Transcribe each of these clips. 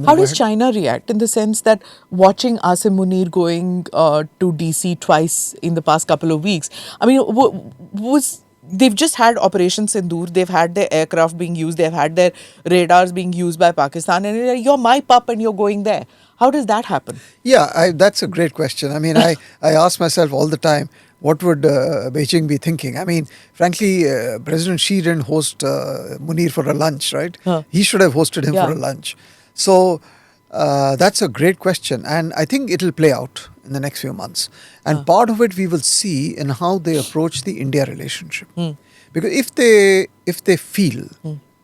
How does China react in the sense that watching Asim Munir going to DC twice in the past couple of weeks? I mean, they've just had Operation Sindoor, they've had their aircraft being used, they've had their radars being used by Pakistan, and you're my pup and you're going there. How does that happen? Yeah, that's a great question. I mean, I ask myself all the time, what would Beijing be thinking? I mean, frankly, President Xi didn't host Munir for a lunch, right? He should have hosted him for a lunch. So that's a great question, and I think it'll play out in the next few months. And part of it we will see in how they approach the India relationship. Because if they feel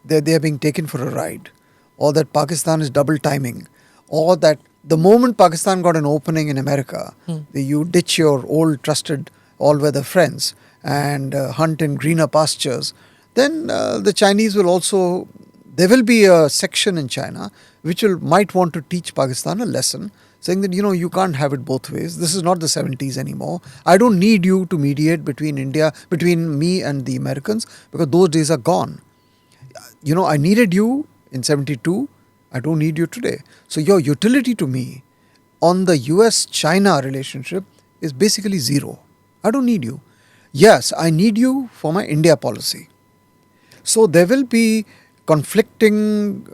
that they are being taken for a ride, or that Pakistan is double timing, or that the moment Pakistan got an opening in America, you ditch your old trusted all-weather friends and hunt in greener pastures, then the Chinese will also, there will be a section in China which might want to teach Pakistan a lesson, saying that, you can't have it both ways. This is not the 70s anymore. I don't need you to mediate between me and the Americans, because those days are gone. I needed you in 72. I don't need you today. So your utility to me on the US-China relationship is basically zero. I don't need you. Yes, I need you for my India policy. So there will be conflicting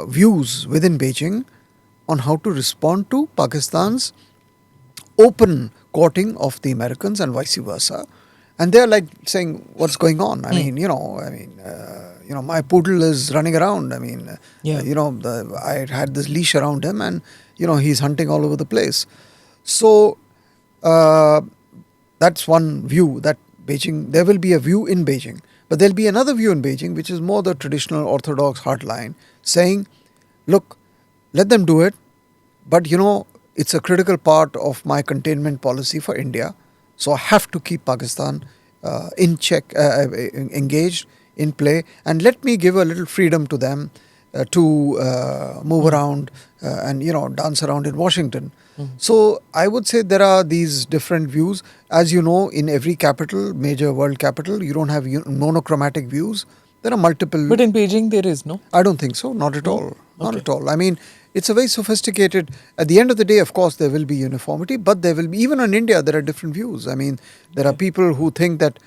views within Beijing on how to respond to Pakistan's open courting of the Americans and vice versa. And they're like saying, what's going on? I mean, my poodle is running around. I mean, I had this leash around him, and, he's hunting all over the place. So that's one view, that Beijing, there will be a view in Beijing. But there'll be another view in Beijing, which is more the traditional orthodox hardline, saying, look, let them do it, but it's a critical part of my containment policy for India. So I have to keep Pakistan in check, engaged, in play, and let me give a little freedom to them to move around and dance around in Washington. So I would say there are these different views. As you know, in every capital, major world capital, you don't have monochromatic views. There are multiple. But in Beijing, there is, no? I don't think so. Not at all. Not at all. I mean, it's a very sophisticated. At the end of the day, of course, there will be uniformity, but there will be, even in India, there are different views. I mean, there are people who think that,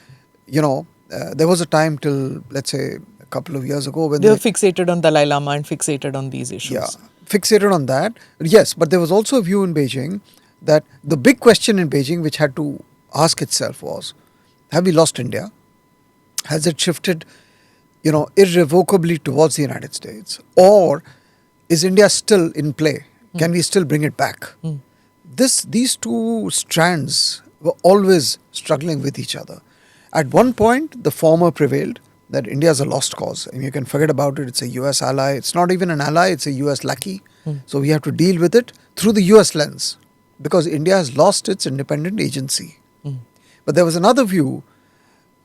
there was a time till, let's say, a couple of years ago when they were fixated on Dalai Lama and fixated on these issues. Yeah, fixated on that. Yes, but there was also a view in Beijing that the big question in Beijing which had to ask itself was, have we lost India? Has it shifted, irrevocably towards the United States? Or is India still in play? Can we still bring it back? These two strands were always struggling with each other. At one point, the former prevailed, that India is a lost cause. And you can forget about it. It's a US ally. It's not even an ally. It's a US lackey. So we have to deal with it through the US lens, because India has lost its independent agency. But there was another view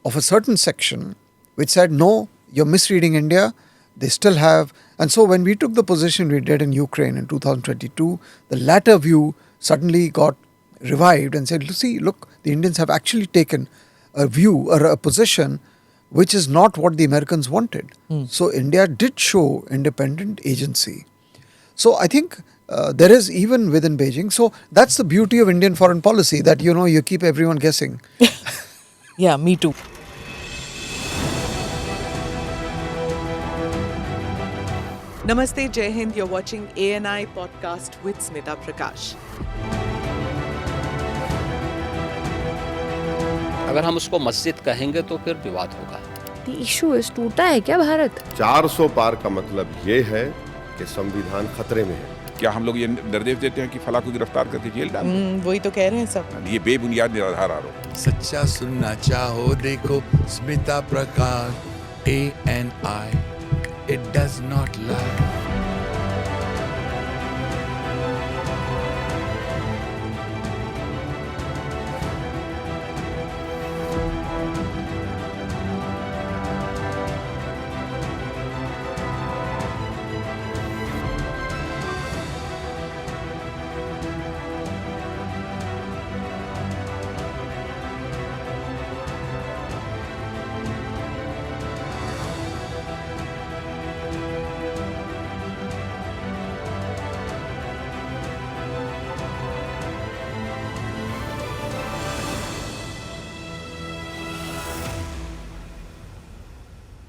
of a certain section which said, no, you're misreading India. They still have. And so when we took the position we did in Ukraine in 2022, the latter view suddenly got revived and said, look, the Indians have actually taken a view or a position which is not what the Americans wanted. So India did show independent agency. So I think there is, even within Beijing, so that's the beauty of Indian foreign policy, that, you keep everyone guessing. Yeah, me too. Namaste, Jai Hind. You're watching ANI podcast with Smita Prakash. अगर हम उसको मस्जिद कहेंगे तो फिर विवाद होगा। The issue is, टूटा है क्या भारत? 400 पार का मतलब ये है कि संविधान खतरे में है। क्या हम लोग ये निर्देश देते हैं कि फला को गिरफ्तार करके जेल डाल दें? वही तो कह रहे हैं सब। ये बेबुनियाद निराधार आरोप। सच्चा सुनना चाहो देखो स्मिता प्रकाश ANI, it does not lie.